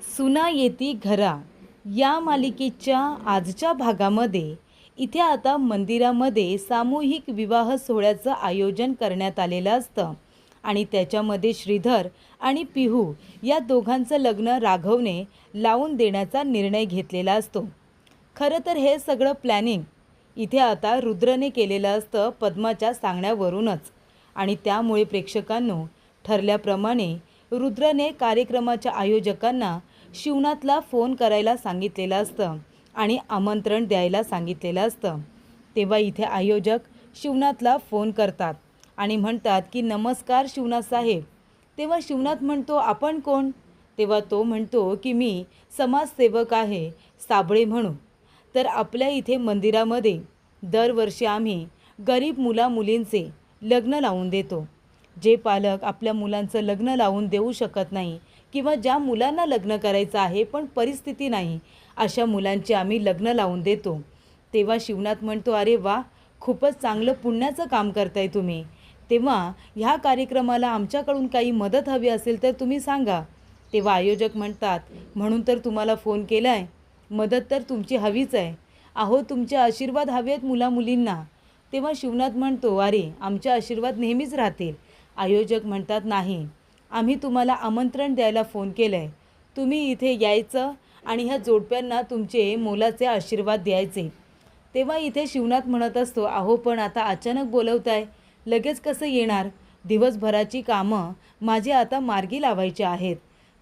सुना येती घरा या मालिकेच्या आजच्या भागामध्ये इथे आता मंदिरामध्ये सामूहिक विवाह सोहळ्याचं आयोजन करण्यात आलेलं असतं आणि त्याच्यामध्ये श्रीधर आणि पिहू या दोघांचं लग्न राघवने लावून देण्याचा निर्णय घेतलेला असतो। खरं तर हे सगळं प्लॅनिंग इथे आता रुद्रने केलेलं असतं पद्माच्या सांगण्यावरूनच आणि त्यामुळे प्रेक्षकांनो ठरल्याप्रमाणे रुद्रने कार्यक्रमाच्या आयोजकांना शिवनाथला फोन करायला सांगितलेलं असतं आणि आमंत्रण द्यायला सांगितलेलं असतं। तेव्हा इथे आयोजक शिवनाथला फोन करतात आणि म्हणतात की नमस्कार शिवनाथ साहेब। तेव्हा शिवनाथ म्हणतो आपण कोण? तेव्हा तो म्हणतो की मी समाजसेवक आहे साबळे म्हणून। तर आपल्या इथे मंदिरामध्ये दरवर्षी आम्ही गरीब मुलामुलींचे लग्न लावून देतो। जे पालक आपल्या मुलांचं लग्न लावून देऊ शकत नाही किंवा ज्या मुलांना लग्न करायचं आहे पण परिस्थिती नाही अशा मुलांचे आम्ही लग्न लावून देतो। तेव्हा शिवनाथ म्हणतो अरे वा, खूपच चांगलं पुण्याचं काम करताय तुम्ही। तेव्हा ह्या कार्यक्रमाला आमच्याकडून काही मदत हवी असेल तर तुम्ही सांगा। तेव्हा आयोजक म्हणतात म्हणून तर तुम्हाला फोन केला आहे, मदत तर तुमची हवीच आहे। अहो तुमचे आशीर्वाद हवेत मुलामुलींना। तेव्हा शिवनाथ म्हणतो अरे आमचे आशीर्वाद नेहमीच राहतील। आयोजक म्हणतात नाही, आम्ही तुम्हाला आमंत्रण द्यायला फोन केलं आहे, तुम्ही इथे यायचं आणि ह्या जोडप्यांना तुमचे मोलाचे आशीर्वाद द्यायचे। तेव्हा इथे शिवनाथ म्हणत असतो अहो पण आता अचानक बोलवताय, लगेच कसं येणार? दिवसभराची कामं माझी आता मार्गी लावायची आहेत,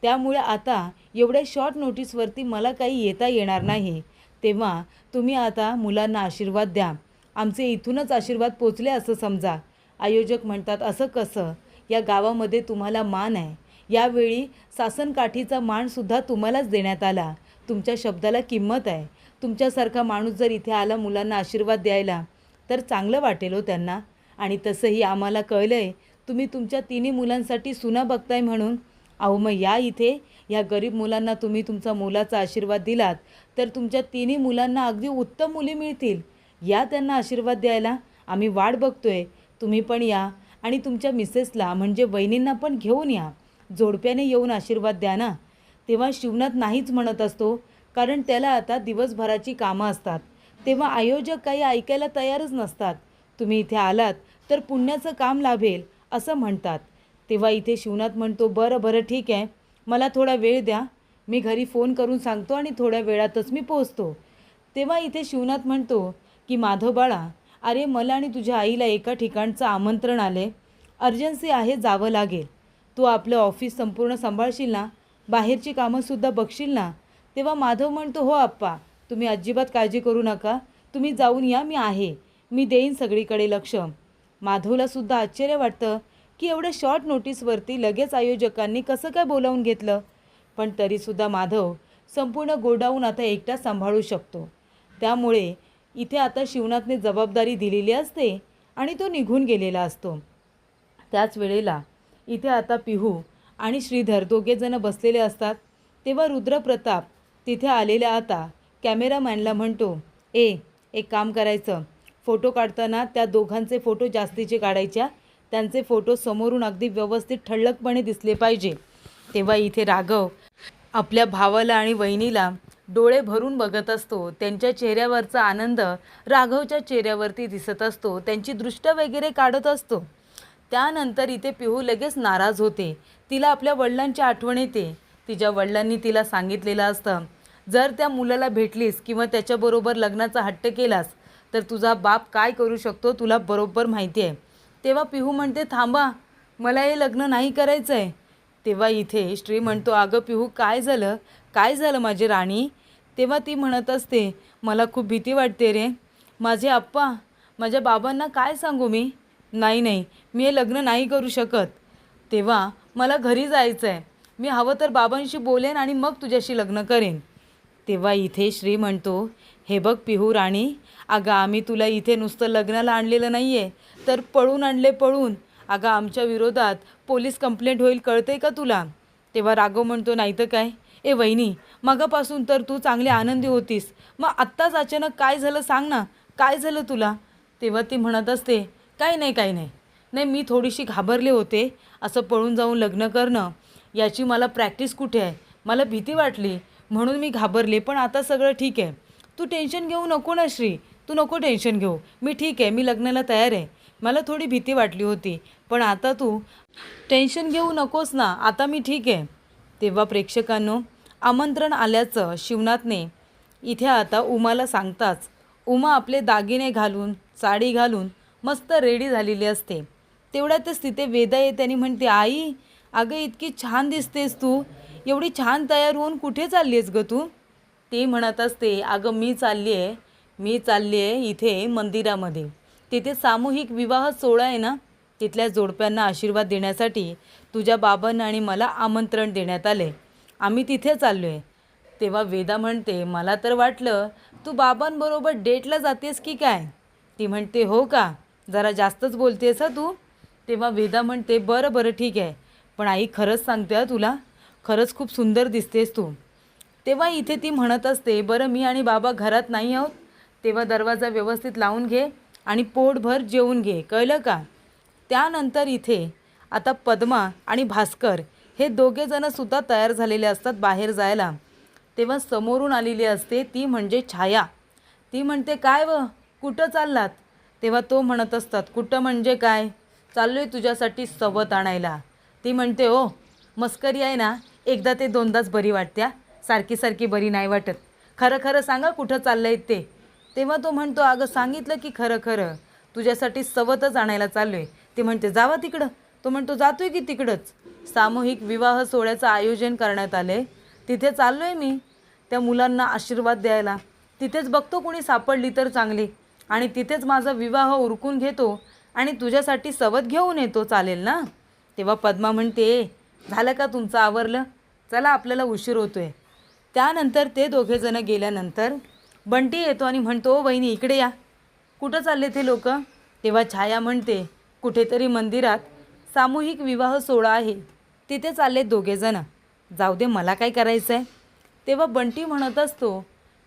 त्यामुळे आता एवढ्या शॉर्ट नोटीसवरती मला काही येता येणार नाही। तेव्हा तुम्ही आता मुलांना आशीर्वाद द्या, आमचे इथूनच आशीर्वाद पोचले असं समजा। आयोजक म्हणतात असं कसं? या गावामध्ये तुम्हाला मान आहे, यावेळी सासनकाठीचा मानसुद्धा तुम्हालाच देण्यात आला, तुमच्या शब्दाला किंमत आहे। तुमच्यासारखा माणूस जर इथे आला मुलांना आशीर्वाद द्यायला तर चांगलं वाटेल हो त्यांना। आणि तसंही आम्हाला कळलं आहे तुम्ही तुमच्या तिन्ही मुलांसाठी सुना बघताय म्हणून। अहो मग या इथे या गरीब मुलांना तुम्ही तुमचा मोलाचा आशीर्वाद दिलात तर तुमच्या तिन्ही मुलांना अगदी उत्तम मुली मिळतील। या त्यांना आशीर्वाद द्यायला आम्ही वाट बघतोय, तुम्ही पण या आणि तुमच्या मिसेसला म्हणजे वहिनींना पण घेऊन या, जोडप्याने येऊन आशीर्वाद द्या ना। तेव्हा शिवनाथ नाहीच म्हणत असतो, कारण त्याला आता दिवसभराची कामं असतात। तेव्हा आयोजक काही ऐकायला तयारच नसतात। तुम्ही इथे आलात तर पुण्याचं काम लाभेल असं म्हणतात। तेव्हा इथे शिवनाथ म्हणतो बरं बरं ठीक आहे, मला थोडा वेळ द्या, मी घरी फोन करून सांगतो आणि थोड्या वेळातच मी पोहोचतो। तेव्हा इथे शिवनाथ म्हणतो की माधव बाळा, अरे मला आणि तुझ्या आईला एका ठिकाणचं आमंत्रण आले, अर्जन्सी आहे, जावं लागेल। तू आपलं ऑफिस संपूर्ण सांभाळशील ना, बाहेरची कामंसुद्धा बघशील ना? तेव्हा माधव म्हणतो हो आप्पा, तुम्ही अजिबात काळजी करू नका, तुम्ही जाऊन या, मी आहे, मी देईन सगळीकडे लक्ष। माधवलासुद्धा आश्चर्य वाटतं की एवढ्या शॉर्ट नोटीसवरती लगेच आयोजकांनी कसं काय बोलावून घेतलं, पण तरीसुद्धा माधव संपूर्ण गोडाऊन आता एकटा सांभाळू शकतो। त्यामुळे इथे आता शिवनाथने जबाबदारी दिलेली असते आणि तो निघून गेलेला असतो। त्याच वेळेला इथे आता पिहू आणि श्रीधर दोघेजणं बसलेले असतात। तेव्हा रुद्रप्रताप तिथे आलेल्या आता कॅमेरामॅनला म्हणतो एक काम करायचं, फोटो काढताना त्या दोघांचे फोटो जास्तीचे काढायच्या, त्यांचे फोटो समोरून अगदी व्यवस्थित ठळकपणे दिसले पाहिजे। तेव्हा इथे राघव आपल्या भावाला आणि वहिनीला डोळे भरून बघत असतो, त्यांच्या चेहऱ्यावरचा आनंद राघवच्या चेहऱ्यावरती दिसत असतो, त्यांची दृष्ट वगैरे काढत असतो। त्यानंतर इथे पिहू लगेच नाराज होते, तिला आपल्या वडिलांची आठवण येते। तिच्या वडिलांनी तिला सांगितलेलं असतं जर त्या मुलाला भेटलीस किंवा त्याच्याबरोबर लग्नाचा हट्ट केलास तर तुझा बाप काय करू शकतो तुला बरोबर माहिती आहे। तेव्हा पिहू म्हणते थांबा, मला हे लग्न नाही करायचं आहे। तेव्हा इथे श्री म्हणतो अगं पिहू काय झालं, काय झालं माझी राणी? तेव्हा ती म्हणत असते मला खूप भीती वाटते रे, माझे आप्पा, माझ्या बाबांना काय सांगू मी? नाही, मी हे लग्न नाही करू शकत। तेव्हा मला घरी जायचं आहे, मी हवं तर बाबांशी बोलेन आणि मग तुझ्याशी लग्न करेन। तेव्हा इथे श्री म्हणतो हे बघ पिहू राणी, अगं आम्ही तुला इथे नुसतं लग्नाला आणलेलं नाही आहे, तर पळून आणले, पळून। अगं आमच्या विरोधात पोलीस कंप्लेंट होईल, कळते का तुला? तेव्हा राघव म्हणतो नाही तर काय, वहिनी मगापासून तर तू चांगली आनंदी होतीस, मग आत्ताच अचानक काय झालं सांग ना, काय झालं तुला? तेव्हा ती म्हणत असते काही नाही, मी थोडीशी घाबरले होते, असं पळून जाऊन लग्न करणं याची मला प्रॅक्टिस कुठे आहे, मला भीती वाटली म्हणून मी घाबरले, पण आता सगळं ठीक आहे. तू टेन्शन घेऊ नको ना श्री, तू नको टेन्शन घेऊ. मी ठीक आहे, मी लग्नाला तयार आहे. मला थोडी भीती वाटली होती, पण आता तू टेन्शन घेऊ नकोस ना, आता मी ठीक आहे. तेव्हा प्रेक्षकांनो, आमंत्रण आल्याचं शिवनाथने इथे आता उमाला सांगताच उमा आपले दागिने घालून, साडी घालून मस्त रेडी झालेली असते. तेवढ्यातच तिथे वेदा येते आणि म्हणते, आई अगं इतकी छान दिसतेस तू, एवढी छान तयार होऊन कुठे चालली आहेस गं तू? ती म्हणत असते, अगं मी चालली आहे इथे मंदिरामध्ये. तिथे सामूहिक विवाह सोहळा आहे ना, तिथल्या जोडप्यांना आशीर्वाद देण्यासाठी तुझ्या बाबांना आणि मला आमंत्रण देण्यात आले. आम्ही तिथे चाललो आहे. तेव्हा वेदा म्हणते, मला तर वाटलं तू बाबांबरोबर डेटला जातेस की काय? ती म्हणते, हो का, जरा जास्तच बोलतेस हा तू. तेव्हा वेदा म्हणते, बरं बरं ठीक आहे, पण आई खरंच सांगते तुला, खरंच खूप सुंदर दिसतेस तू. तेव्हा इथे ती म्हणत असते, बरं मी आणि बाबा घरात नाही आहोत, तेव्हा दरवाजा व्यवस्थित लावून घे आणि पोटभर जेवून घे, कळलं का? त्यानंतर इथे आता पद्मा आणि भास्कर हे दोघेजणंसुद्धा तयार झालेले असतात बाहेर जायला. तेव्हा समोरून आलेली असते ती म्हणजे छाया. ती म्हणते, काय व कुठं चाललात? तेव्हा तो म्हणत असतात, कुठं म्हणजे काय, चाललो आहे तुझ्यासाठी सवत आणायला. ती म्हणते, ओ मस्करी आहे ना, एकदा ते दोनदाच बरी वाटत्या, सारखी सारखी बरी नाही वाटत. खरं खरं सांगा कुठं चाललं आहे ते. तेव्हा तो म्हणतो, अगं सांगितलं की खरं खरं, तुझ्यासाठी सवतच आणायला चाललो आहे. ती म्हणते, जावा तिकडं. तो म्हणतो, जातोय की तिकडंच, सामूहिक विवाह सोहळ्याचं आयोजन करण्यात आले, तिथे चाललो आहे मी त्या मुलांना आशीर्वाद द्यायला. तिथेच बघतो कोणी सापडली तर चांगली, आणि तिथेच माझा विवाह उरकून घेतो आणि तुझ्यासाठी सवत घेऊन येतो, चालेल ना? तेव्हा पद्मा म्हणते, झालं का तुमचं आवरलं, चला आपल्याला उशीर होतो आहे. त्यानंतर ते दोघेजणं गेल्यानंतर बंटी येतो आणि म्हणतो, ओ वहिनी इकडे या, कुठं चालले ते लोक? तेव्हा छाया म्हणते, कुठेतरी मंदिरात सामूहिक विवाह सोहळा आहे, तिथे चालले दोघेजणं, जाऊ दे मला काय करायचं आहे. तेव्हा बंटी म्हणत असतो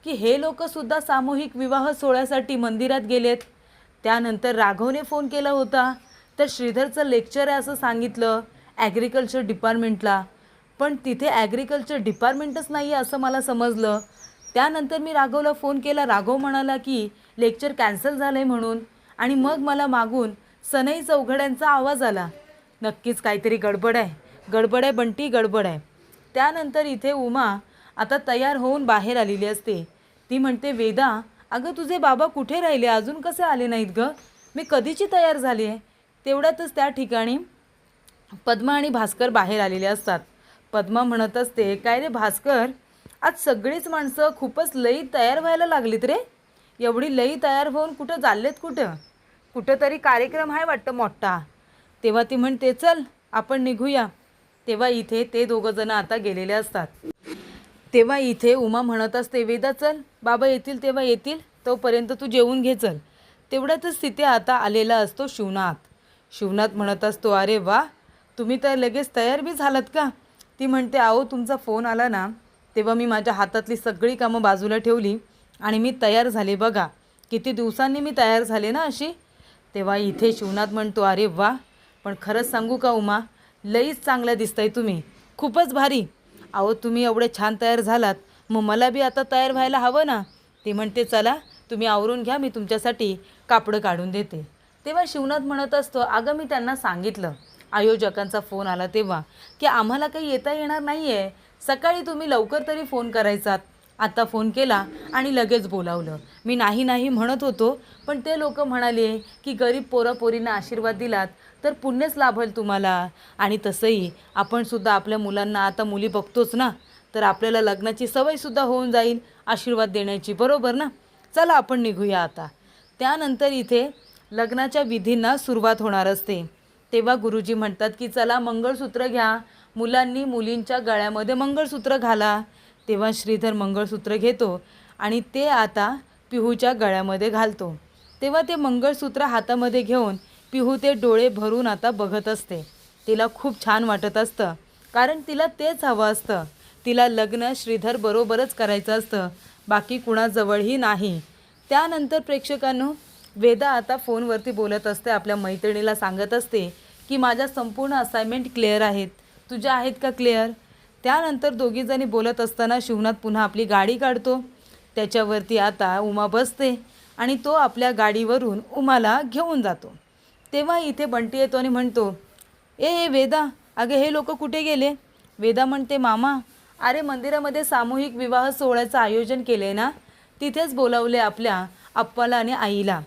की हे लोकसुद्धा सामूहिक विवाह सोहळ्यासाठी मंदिरात गेलेत. त्यानंतर राघवने फोन केला होता, तर श्रीधरचं लेक्चर आहे असं सांगितलं ॲग्रिकल्चर डिपार्टमेंटला, पण तिथे ॲग्रिकल्चर डिपार्टमेंटच नाही आहे असं मला समजलं. त्यानंतर मी राघवला फोन केला, राघव म्हणाला की लेक्चर कॅन्सल झालं आहे म्हणून, आणि मग मला मागून सनई चौघड्यांचा आवाज आला. नक्कीच काहीतरी गडबड आहे बंटी, गडबड आहे. त्यानंतर इथे उमा आता तयार होऊन बाहेर आलेली असते. ती म्हणते, वेदा अगं तुझे बाबा कुठे राहिले, अजून कसे आले नाहीत गं, मी कधीची तयार झाली आहे. तेवढ्यातच त्या ठिकाणी पद्मा आणि भास्कर बाहेर आलेले असतात. पद्मा म्हणत असते, काय रे भास्कर, आज सगळीच माणसं खूपच लई तयार व्हायला लागलीत रे, एवढी लई तयार होऊन कुठं चाललेत, कुठं तरी कार्यक्रम आहे वाटतं मोठा. तेव्हा ती म्हणते, चल आपण निघूया. तेव्हा इथे ते दोघंजणं आता गेलेले असतात. तेव्हा इथे उमा म्हणत असते, वेदा चल, बाबा येतील तेव्हा येतील, तोपर्यंत तू जेवून घे चल. तेवढ्यातच तिथे आता आलेला असतो शिवनाथ म्हणत असतो, अरे वा, तुम्ही तर लगेच तयार बी झालात का? ती म्हणते, अहो तुमचा फोन आला ना, तेव्हा मी माझ्या हातातली सगळी कामं बाजूला ठेवली आणि मी तयार झाले, बघा किती दिवसांनी मी तयार झाले ना अशी. तेव्हा इथे शिवनाथ म्हणतो, अरे वा, पण खरंच सांगू का उमा, लईच चांगल्या दिसताय तुम्ही, खूपच भारी. अहो तुम्ही एवढे छान तयार झालात, मग मला बी आता तयार व्हायला हवं ना. ती म्हणते, चला तुम्ही आवरून घ्या, मी तुमच्यासाठी कापडं काढून देते. तेव्हा शिवनाथ म्हणत असतो, अगं मी त्यांना सांगितलं, आयोजकांचा फोन आला तेव्हा, की आम्हाला काही येता येणार नाही आहे, सकाळी तुम्ही लवकर तरी फोन करायचात. आता फोन केला आणि लगेच बोलावलं. मी नाही म्हणत होतो, पण ते लोक म्हणाले की गरीब पोरापोरींना आशीर्वाद दिलात तर पुण्यच लाभेल तुम्हाला, आणि तसंही आपणसुद्धा आपल्या मुलांना आता मुली बघतोच ना, तर आपल्याला लग्नाची सवयसुद्धा होऊन जाईल आशीर्वाद देण्याची, बरोबर ना? चला आपण निघूया आता. त्यानंतर इथे लग्नाच्या विधींना सुरुवात होणार असते. तेव्हा गुरुजी म्हणतात की चला मंगळसूत्र घ्या, मुलांनी मुलींच्या गळ्यामध्ये मंगळसूत्र घाला. तेव्हा श्रीधर मंगळसूत्र घेतो आणि ते आता पिहूच्या गळ्यामध्ये घालतो. तेव्हा ते मंगळसूत्र हातामध्ये घेऊन पिहू ते डोळे भरून आता बघत असते. तिला खूप छान वाटत असतं, कारण तिला तेच हवं असतं. तिला लग्न श्रीधर बरोबरच करायचं असतं, बाकी कुणाजवळही नाही. त्यानंतर प्रेक्षकांनो, वेदा आता फोनवरती बोलत असते, आपल्या मैत्रिणीला सांगत असते की माझ्या संपूर्ण असाइनमेंट क्लिअर आहेत, तुझ्या आहेत का क्लिअर? त्यानंतर दोघीजणी बोलत असताना शिवनाथ पुन्हा आपली गाडी काढतो. त्याच्यावरती आता उमा बसते आणि तो आपल्या गाडीवरून उमाला घेऊन जातो. तेव्हा इथे बंटी येतो आणि म्हणतो, ए वेदा, अगं हे लोक कुठे गेले? वेदा म्हणते, मामा, अरे मंदिरामध्ये सामूहिक विवाह सोहळ्याचं आयोजन केले ना, तिथेच बोलावले आपल्या आप्पाला आणि आईला.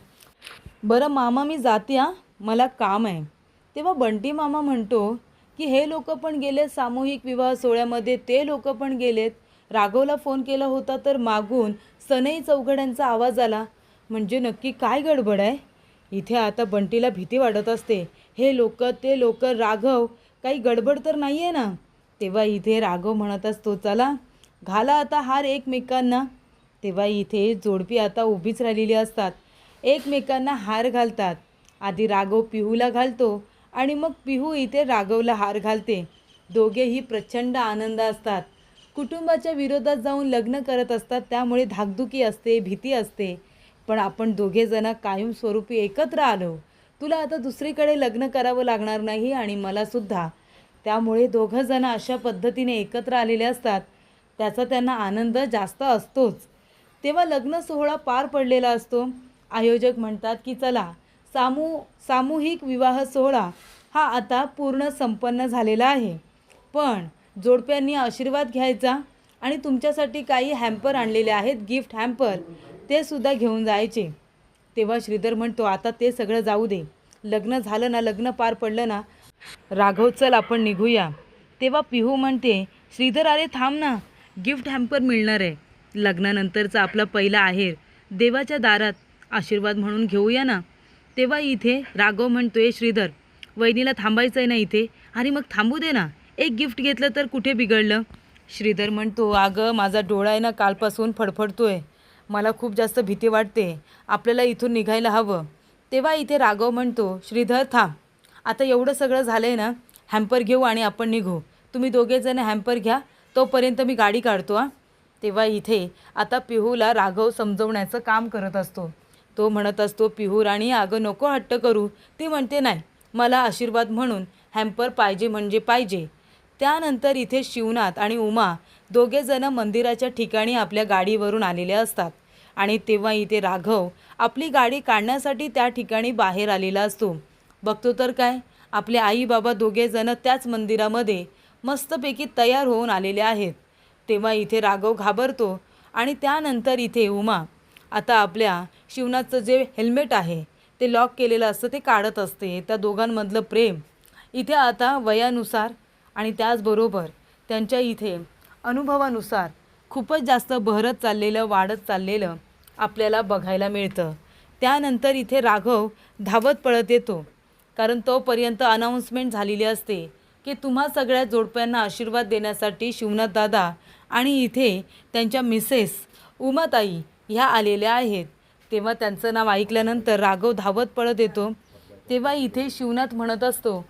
बरं मामा, मी जाते हां, मला काम आहे. तेव्हा बंटी मामा म्हणतो की हे लोक पण गेले सामूहिक विवाह सोहळ्यामध्ये, ते लोक पण गेलेत. राघवला फोन केला होता तर मागून सनई चौघड्यांचा आवाज आला. म्हणजे नक्की काय गडबड आहे? इथे आता बंटीला भीती वाटत असते. हे लोक, ते लोक, राघव, काही गडबड तर नाही आहे ना? तेव्हा इथे राघव म्हणत असतो, चला घाला आता हार एकमेकांना. तेव्हा इथे जोडपी आता उभीच राहिलेली असतात. एकमेकांना हार घालतात. आधी राघव पिहूला घालतो आणि मग पिहू इथे राघवला हार घालते. दोघेही प्रचंड आनंद असतात. कुटुंबाच्या विरोधात जाऊन लग्न करत असतात, त्यामुळे धाकधुकी असते, भीती असते. पण आपण दोघेजण कायमस्वरूपी एकत्र आलो. तुला आता दुसरीकडे लग्न करावं लागणार नाही आणि मलासुद्धा. त्यामुळे दोघंजणं अशा पद्धतीने एकत्र आलेले असतात. त्याचा त्यांना आनंद जास्त असतोच. तेव्हा लग्न सोहळा पार पडलेला असतो. आयोजक म्हणतात की चला, सामूहिक विवाह सोहळा हा आता पूर्ण संपन्न झालेला आहे. पण जोडप्यांनी आशीर्वाद घ्यायचा आणि तुमच्यासाठी काही हॅम्पर आणलेले आहेत, गिफ्ट हॅम्पर, ते सुद्धा घेऊन जायचे. तेव्हा श्रीधर म्हणतो, आता ते सगळं जाऊ दे. लग्न झालं ना, लग्न पार पडलं ना, राघव चल आपण निघूया. तेव्हा पिहू म्हणते, श्रीधर अरे थांब ना, गिफ्ट हॅम्पर मिळणार आहे. लग्नानंतरचा आपला पहिला आहेर देवाच्या दारात आशीर्वाद म्हणून घेऊया ना. तेव्हा इथे राघव म्हणतोय, श्रीधर वहिनीला थांबायचं आहे ना इथे? अरे मग थांबू दे ना, एक गिफ्ट घेतलं तर कुठे बिघडलं? श्रीधर म्हणतो, अगं माझा डोळा आहे ना कालपासून फडफडतोय, मला खूप जास्त भीती वाटते, आपल्याला इथून निघायला हवं. तेव्हा इथे राघव म्हणतो, श्रीधर थांब, आता एवढं सगळं झालं आहे ना, हॅम्पर घेऊ आणि आपण निघू. तुम्ही दोघेजण हॅम्पर घ्या, तोपर्यंत मी गाडी काढतो हां. तेव्हा इथे आता पिहूला राघव समजवण्याचं काम करत असतो. तो म्हणत असतो, पिहू राणी अगं नको हट्ट करू. ती म्हणते, नाही, मला आशीर्वाद म्हणून हॅम्पर पाहिजे म्हणजे पाहिजे. त्यानंतर इथे शिवनाथ आणि उमा दोघेजणं मंदिराच्या ठिकाणी आपल्या गाडीवरून आलेले असतात. आणि तेव्हा इथे राघव आपली गाडी काढण्यासाठी त्या ठिकाणी बाहेर आलेला असतो. बघतो तर काय, आपले आई बाबा दोघेजणं त्याच मंदिरामध्ये मस्तपैकी तयार होऊन आलेले आहेत. तेव्हा इथे राघव घाबरतो आणि त्यानंतर इथे उमा आता आपल्या शिवनाथचं जे हेल्मेट आहे ते लॉक केलेलं असतं ते काढत असते. त्या दोघांमधलं प्रेम इथे आता वयानुसार आणि त्याचबरोबर त्यांच्या इथे अनुभवानुसार खूपच जास्त बहरत चाललेलं, वाढत चाललेलं आपल्याला बघायला मिळतं. त्यानंतर इथे राघव धावत पळत येतो, कारण तोपर्यंत अनाऊन्समेंट झालेली असते की तुम्हा सगळ्या जोडप्यांना आशीर्वाद देण्यासाठी शिवनाथ दादा आणि इथे त्यांच्या मिसेस उमाताई ह्या आलेल्या आहेत. तेव्हा त्यांचं नाव ऐकल्यानंतर राघव धावत पळत येतो. तेव्हा इथे शिवनाथ म्हणत असतो,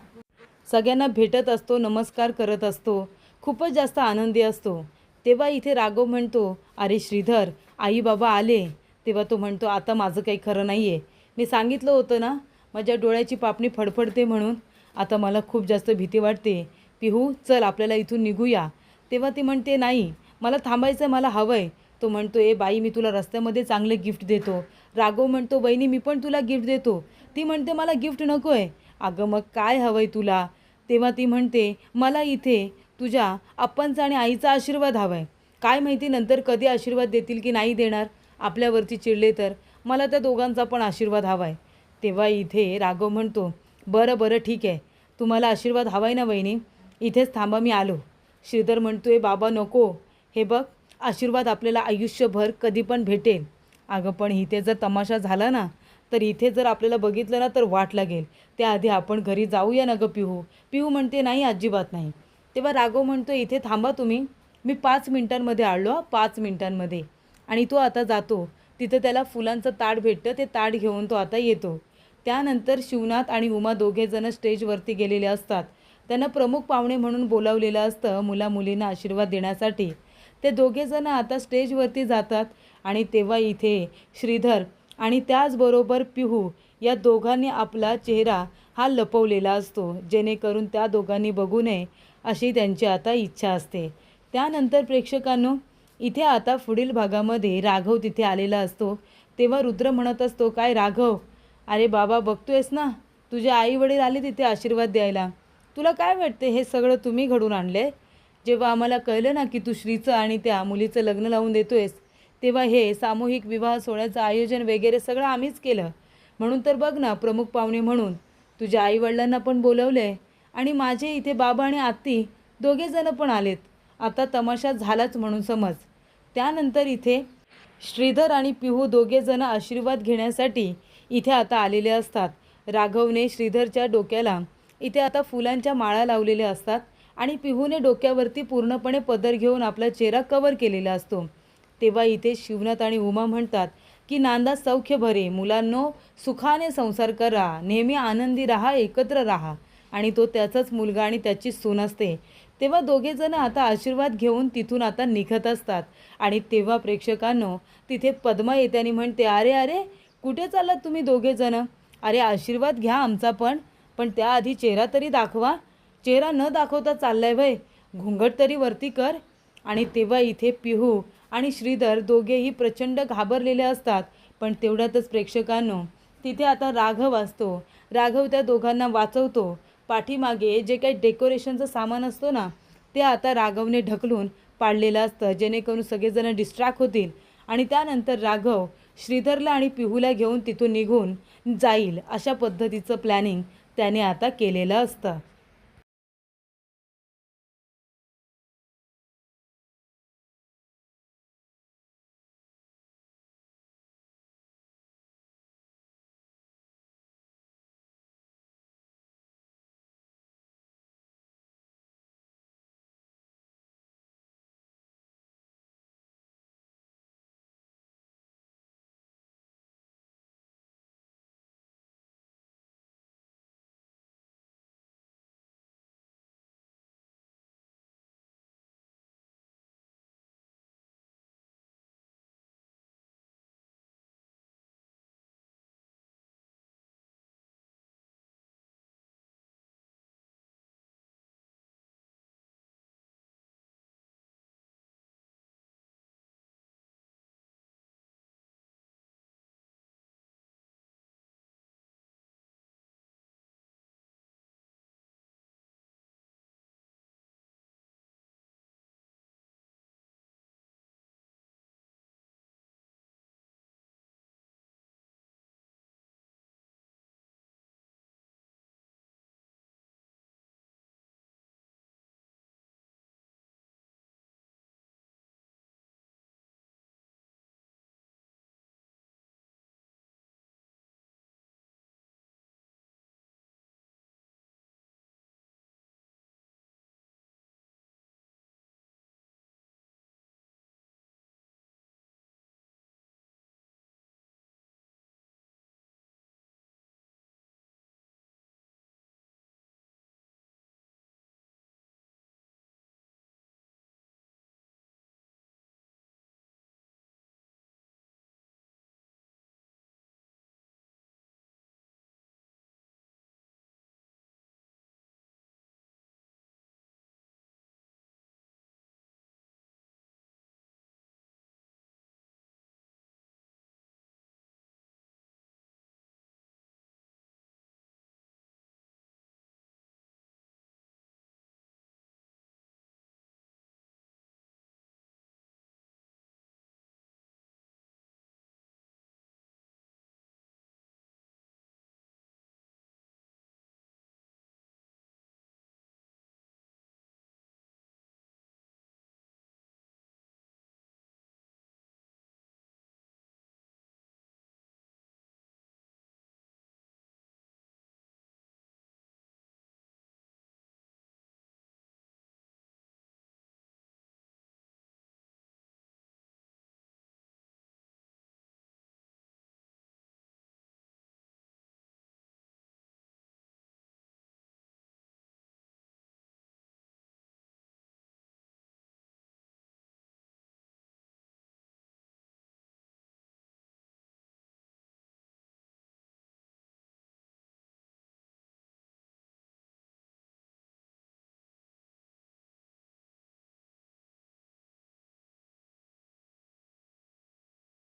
सगळ्यांना भेटत असतो, नमस्कार करत असतो, खूपच जास्त आनंदी असतो. तेव्हा इथे राघव म्हणतो, अरे श्रीधर, आई बाबा आले. तेव्हा तो म्हणतो, आता माझं काही खरं नाही आहे. मी सांगितलं होतं ना, माझ्या डोळ्याची पापणी फडफडते म्हणून. आता मला खूप जास्त भीती वाटते. पिहू चल आपल्याला इथून निघूया. तेव्हा ती म्हणते, नाही मला थांबायचं, मला हवं आहे. तो म्हणतो, ए बाई, मी तुला रस्त्यामध्ये चांगले गिफ्ट देतो. राघव म्हणतो, वहिनी मी पण तुला गिफ्ट देतो. ती म्हणते, मला गिफ्ट नको आहे. अगं मग काय हवं आहे तुला? तेव्हा ती म्हणते, मला इथे तुझ्या आप्पांचा आणि आईचा आशीर्वाद हवा आहे. काय माहिती नंतर कधी आशीर्वाद देतील की नाही देणार, आपल्यावरती चिडले तर. मला त्या दोघांचा पण आशीर्वाद हवा आहे. तेव्हा इथे राघव म्हणतो, बरं बरं ठीक आहे, तुम्हाला आशीर्वाद हवा आहे ना वहिनी, इथेच थांबा, मी आलो. श्रीधर म्हणतोय, बाबा नको, हे बघ आशीर्वाद आपल्याला आयुष्यभर कधी पण भेटेल. अगं पण इथे जर तमाशा झाला ना, तर इथे जर आपल्याला बघितलं ना तर वाट लागेल. त्याआधी आपण घरी जाऊया ना गं पिहू. पिहू म्हणते, नाही अजिबात नाही. तेव्हा राघव म्हणतो, इथे थांबा तुम्ही, मी 5 मिनिटांमध्ये आलो, 5 मिनिटांमध्ये. आणि तो आता जातो. तिथं त्याला फुलांचं ताट भेटतं, ते ताट घेऊन तो आता येतो. त्यानंतर शिवनाथ आणि उमा दोघेजणं स्टेजवरती गेलेले असतात. त्यांना प्रमुख पाहुणे म्हणून बोलावलेलं असतं मुलामुलींना आशीर्वाद देण्यासाठी. ते दोघेजणं आता स्टेजवरती जातात आणि तेव्हा इथे श्रीधर आणि त्याचबरोबर पिहू या दोघांनी आपला चेहरा हा लपवलेला असतो, जेणेकरून त्या दोघांनी बघू नये अशी त्यांची आता इच्छा असते. त्यानंतर प्रेक्षकांनो, इथे आता पुढील भागामध्ये राघव तिथे आलेला असतो. तेव्हा रुद्र म्हणत असतो, काय राघव, अरे बाबा बघतोयस ना, तुझे आई वडील आले तिथे आशीर्वाद द्यायला. तुला काय वाटते हे सगळं तुम्ही घडून आणले? जेव्हा आम्हाला कळलं ना की तू श्रीचं आणि त्या मुलीचं लग्न लावून देतोयस, तेव्हा हे सामूहिक विवाह सोहळ्याचं आयोजन वगैरे सगळं आम्हीच केलं. म्हणून तर बघ ना, प्रमुख पाहुणे म्हणून तुझ्या आईवडिलांना पण बोलवले आणि माझे इथे बाबा आणि आत्ती दोघेजण पण आलेत. आता तमाशा झालाच म्हणून समज. त्यानंतर इथे श्रीधर आणि पिहू दोघेजण आशीर्वाद घेण्यासाठी इथे आता आलेले असतात. राघवने श्रीधरच्या डोक्याला इथे आता फुलांच्या माळा लावलेल्या असतात आणि पिहूने डोक्यावरती पूर्णपणे पदर घेऊन आपला चेहरा कवर केलेला असतो. तेव्हा इथे शिवनाथ आणि उमा म्हणतात की नांदा सौख्य भरे, मुलांनो सुखाने संसार करा, नेहमी आनंदी राहा, एकत्र राहा. आणि तो त्याचाच मुलगा आणि त्याची सून असते. तेव्हा दोघेजण आता आशीर्वाद घेऊन तिथून आता निघत असतात. आणि तेव्हा प्रेक्षकांनो, तिथे पद्मा येते आणि म्हणते, अरे अरे कुठे चाललात तुम्ही दोघेजण? अरे आशीर्वाद घ्या आमचा पण त्याआधी चेहरा तरी दाखवा. चेहरा न दाखवता चाललाय वय, घुंगट तरी वरती कर. आणि तेव्हा इथे पिहू आणि श्रीधर दोघेही प्रचंड घाबरलेले असतात. पण तेवढ्यातच प्रेक्षकांनो, तिथे आता राघव असतो. राघव त्या दोघांना वाचवतो. पाठीमागे जे काही डेकोरेशनचं सामान असतो ना, ते आता राघवने ढकलून पाडलेलं असतं, जेणेकरून सगळेजण डिस्ट्रॅक्ट होतील. आणि त्यानंतर राघव श्रीधरला आणि पिहूला घेऊन तिथून निघून जाईल, अशा पद्धतीचं प्लॅनिंग त्याने आता केलेलं असतं.